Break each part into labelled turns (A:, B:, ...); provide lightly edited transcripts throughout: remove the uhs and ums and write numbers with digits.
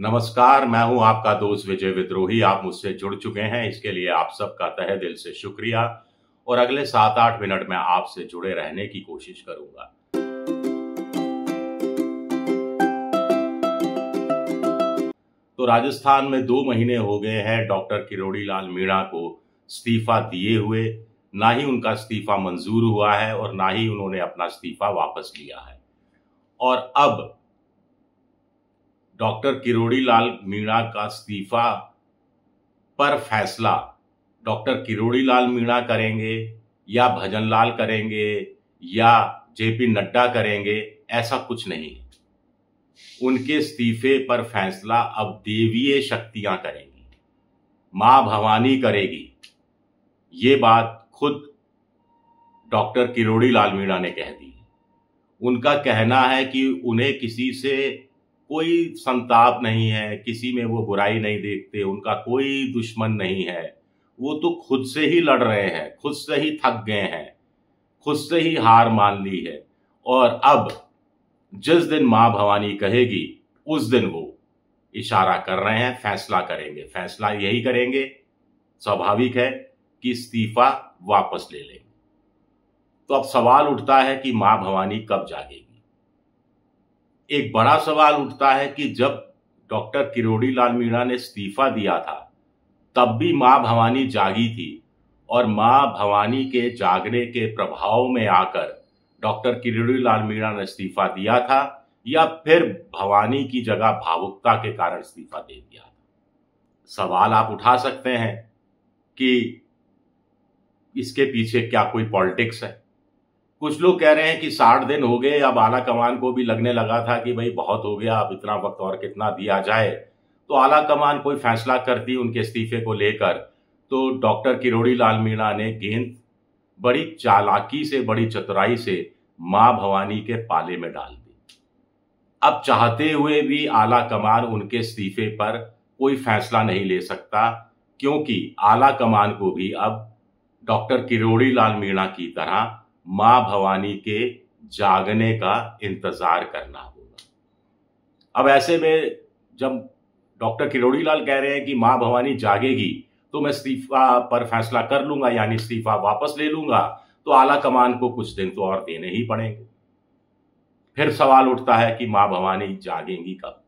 A: नमस्कार, मैं हूं आपका दोस्त विजय विद्रोही। आप मुझसे जुड़ चुके हैं, इसके लिए आप सबका तहे दिल से शुक्रिया। और अगले 7-8 मिनट में आपसे जुड़े रहने की कोशिश करूंगा। तो राजस्थान में 2 महीने हो गए हैं डॉक्टर किरोड़ी लाल मीणा को इस्तीफा दिए हुए। ना ही उनका इस्तीफा मंजूर हुआ है और ना ही उन्होंने अपना इस्तीफा वापस लिया है। और अब डॉक्टर किरोड़ी लाल मीणा का इस्तीफा पर फैसला डॉक्टर किरोड़ी लाल मीणा करेंगे या भजनलाल करेंगे या जेपी नड्डा करेंगे, ऐसा कुछ नहीं है। उनके इस्तीफे पर फैसला अब देवीय शक्तियां करेंगी, मां भवानी करेगी। ये बात खुद डॉक्टर किरोड़ी लाल मीणा ने कह दी है। उनका कहना है कि उन्हें किसी से कोई संताप नहीं है, किसी में वो बुराई नहीं देखते, उनका कोई दुश्मन नहीं है। वो तो खुद से ही लड़ रहे हैं, खुद से ही थक गए हैं, खुद से ही हार मान ली है। और अब जिस दिन मां भवानी कहेगी उस दिन वो इशारा कर रहे हैं, फैसला करेंगे। फैसला यही करेंगे, स्वाभाविक है कि इस्तीफा वापस ले लेंगे। तो अब सवाल उठता है कि मां भवानी कब जागेगी। एक बड़ा सवाल उठता है कि जब डॉक्टर किरोड़ी लाल मीणा ने इस्तीफा दिया था तब भी मां भवानी जागी थी, और मां भवानी के जागने के प्रभाव में आकर डॉक्टर किरोड़ी लाल मीणा ने इस्तीफा दिया था, या फिर भवानी की जगह भावुकता के कारण इस्तीफा दे दिया था। सवाल आप उठा सकते हैं कि इसके पीछे क्या कोई पॉलिटिक्स है। कुछ लोग कह रहे हैं कि 60 दिन हो गए, अब आला कमान को भी लगने लगा था कि भाई बहुत हो गया, अब इतना वक्त और कितना दिया जाए। तो आला कमान कोई फैसला करती उनके इस्तीफे को लेकर, तो डॉक्टर किरोड़ी लाल मीणा ने गेंद बड़ी चालाकी से, बड़ी चतुराई से मां भवानी के पाले में डाल दी। अब चाहते हुए भी आला कमान उनके इस्तीफे पर कोई फैसला नहीं ले सकता, क्योंकि आला कमान को भी अब डॉक्टर किरोड़ी लाल मीणा की तरह मां भवानी के जागने का इंतजार करना होगा। अब ऐसे में जब डॉक्टर किरोड़ी लाल कह रहे हैं कि मां भवानी जागेगी तो मैं इस्तीफा पर फैसला कर लूंगा, यानी इस्तीफा वापस ले लूंगा, तो आला कमान को कुछ दिन तो और देने ही पड़ेंगे। फिर सवाल उठता है कि मां भवानी जागेंगी कब।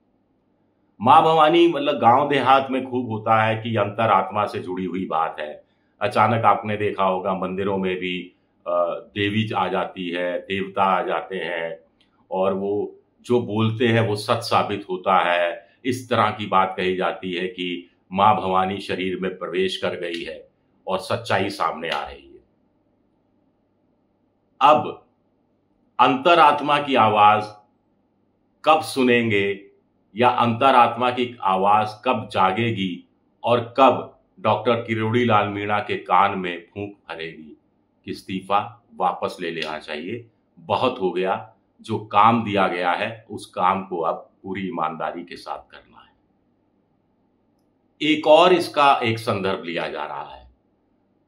A: मां भवानी मतलब गांव देहात में खूब होता है कि अंतरात्मा से जुड़ी हुई बात है। अचानक आपने देखा होगा मंदिरों में भी देवी आ जाती है, देवता आ जाते हैं, और वो जो बोलते हैं वो सच साबित होता है। इस तरह की बात कही जाती है कि मां भवानी शरीर में प्रवेश कर गई है और सच्चाई सामने आ रही है। अब अंतरात्मा की आवाज कब सुनेंगे, या अंतरात्मा की आवाज कब जागेगी, और कब डॉक्टर किरोड़ी लाल मीणा के कान में फूंक भरेगी कि इस्तीफा वापस ले लेना चाहिए, बहुत हो गया, जो काम दिया गया है उस काम को अब पूरी ईमानदारी के साथ करना है। एक और इसका एक संदर्भ लिया जा रहा है।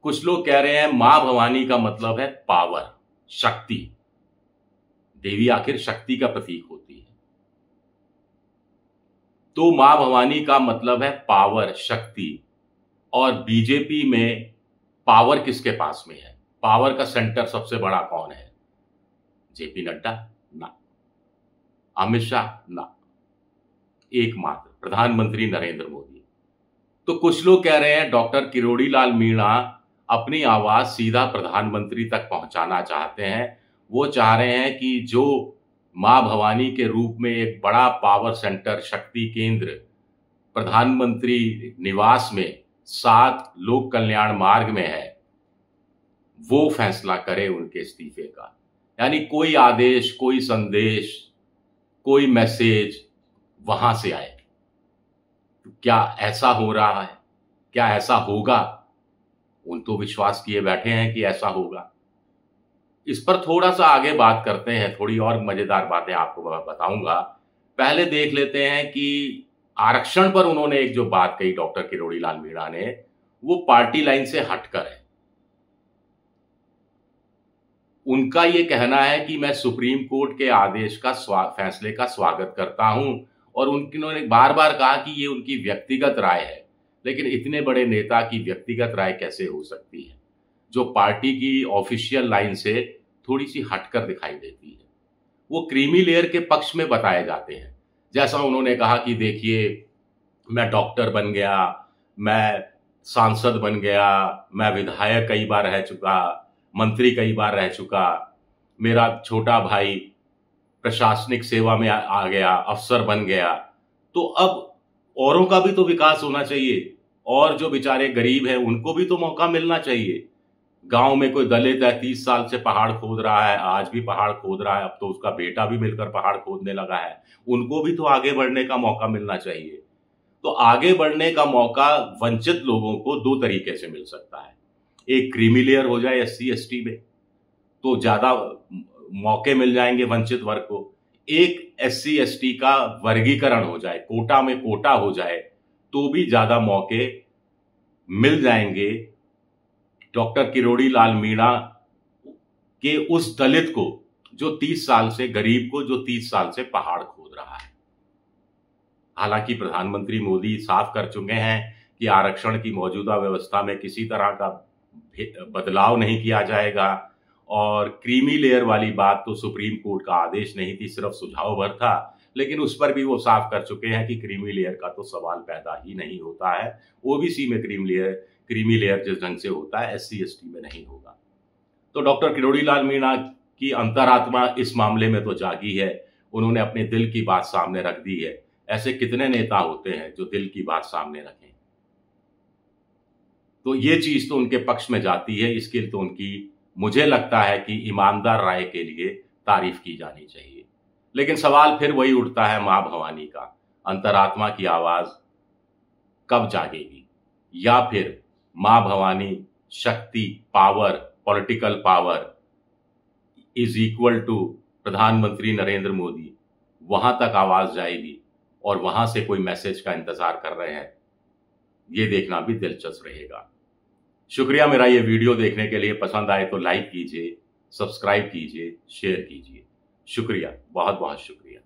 A: कुछ लोग कह रहे हैं मां भवानी का मतलब है पावर, शक्ति। देवी आखिर शक्ति का प्रतीक होती है, तो मां भवानी का मतलब है पावर, शक्ति। और बीजेपी में पावर किसके पास में है? पावर का सेंटर सबसे बड़ा कौन है? जेपी नड्डा? ना। अमित शाह? ना। एकमात्र प्रधानमंत्री नरेंद्र मोदी। तो कुछ लोग कह रहे हैं डॉक्टर किरोड़ी लाल मीणा अपनी आवाज सीधा प्रधानमंत्री तक पहुंचाना चाहते हैं। वो चाह रहे हैं कि जो मां भवानी के रूप में एक बड़ा पावर सेंटर, शक्ति केंद्र प्रधानमंत्री निवास में 7 लोक कल्याण मार्ग में है, वो फैसला करे उनके इस्तीफे का। यानी कोई आदेश, कोई संदेश, कोई मैसेज वहां से आए। तो क्या ऐसा हो रहा है? क्या ऐसा होगा? उन तो विश्वास किए बैठे हैं कि ऐसा होगा। इस पर थोड़ा सा आगे बात करते हैं, थोड़ी और मजेदार बातें आपको बताऊंगा। पहले देख लेते हैं कि आरक्षण पर उन्होंने एक जो बात कही डॉक्टर किरोड़ी लाल मीणा ने, वो पार्टी लाइन से हटकर है। उनका ये कहना है कि मैं सुप्रीम कोर्ट के आदेश का फैसले का स्वागत करता हूं, और उन्होंने बार बार कहा कि ये उनकी व्यक्तिगत राय है। लेकिन इतने बड़े नेता की व्यक्तिगत राय कैसे हो सकती है, जो पार्टी की ऑफिशियल लाइन से थोड़ी सी हटकर दिखाई देती है। वो क्रीमी लेयर के पक्ष में बताए जाते हैं। जैसा उन्होंने कहा कि देखिए, मैं डॉक्टर बन गया, मैं सांसद बन गया, मैं विधायक कई बार रह चुका, मंत्री कई बार रह चुका, मेरा छोटा भाई प्रशासनिक सेवा में आ गया, अफसर बन गया। तो अब औरों का भी तो विकास होना चाहिए, और जो बेचारे गरीब हैं उनको भी तो मौका मिलना चाहिए। गांव में कोई दलित है, 30 साल से पहाड़ खोद रहा है, आज भी पहाड़ खोद रहा है, अब तो उसका बेटा भी मिलकर पहाड़ खोदने लगा है, उनको भी तो आगे बढ़ने का मौका मिलना चाहिए। तो आगे बढ़ने का मौका वंचित लोगों को दो तरीके से मिल सकता है। एक क्रीमी लेयर हो जाए SC ST में, तो ज्यादा मौके मिल जाएंगे वंचित वर्ग को। एक SC ST का वर्गीकरण हो जाए, कोटा में कोटा हो जाए, तो भी ज्यादा मौके मिल जाएंगे डॉक्टर किरोड़ी लाल मीणा के उस दलित को जो 30 साल से, गरीब को जो 30 साल से पहाड़ खोद रहा है। हालांकि प्रधानमंत्री मोदी साफ कर चुके हैं कि आरक्षण की मौजूदा व्यवस्था में किसी तरह का बदलाव नहीं किया जाएगा, और क्रीमी लेयर वाली बात तो सुप्रीम कोर्ट का आदेश नहीं थी, सिर्फ सुझाव भर था। लेकिन उस पर भी वो साफ कर चुके हैं कि क्रीमी लेयर का तो सवाल पैदा ही नहीं होता है। OBC में क्रीमी लेयर जिस ढंग से होता है, SC ST में नहीं होगा। तो डॉक्टर किरोड़ी लाल मीणा की अंतरात्मा इस मामले में तो जागी है, उन्होंने अपने दिल की बात सामने रख दी है। ऐसे कितने नेता होते हैं जो दिल की बात सामने रखें? तो ये चीज तो उनके पक्ष में जाती है, इसके लिए तो उनकी, मुझे लगता है कि ईमानदार राय के लिए तारीफ की जानी चाहिए। लेकिन सवाल फिर वही उठता है मां भवानी का, अंतरात्मा की आवाज कब जागेगी? या फिर मां भवानी शक्ति, power, political power is equal to प्रधानमंत्री नरेंद्र मोदी, वहां तक आवाज जाएगी और वहां से कोई मैसेज का इंतजार कर रहे हैं? ये देखना भी दिलचस्प रहेगा। शुक्रिया मेरा ये वीडियो देखने के लिए। पसंद आए तो लाइक कीजिए, सब्सक्राइब कीजिए, शेयर कीजिए। शुक्रिया, बहुत बहुत शुक्रिया।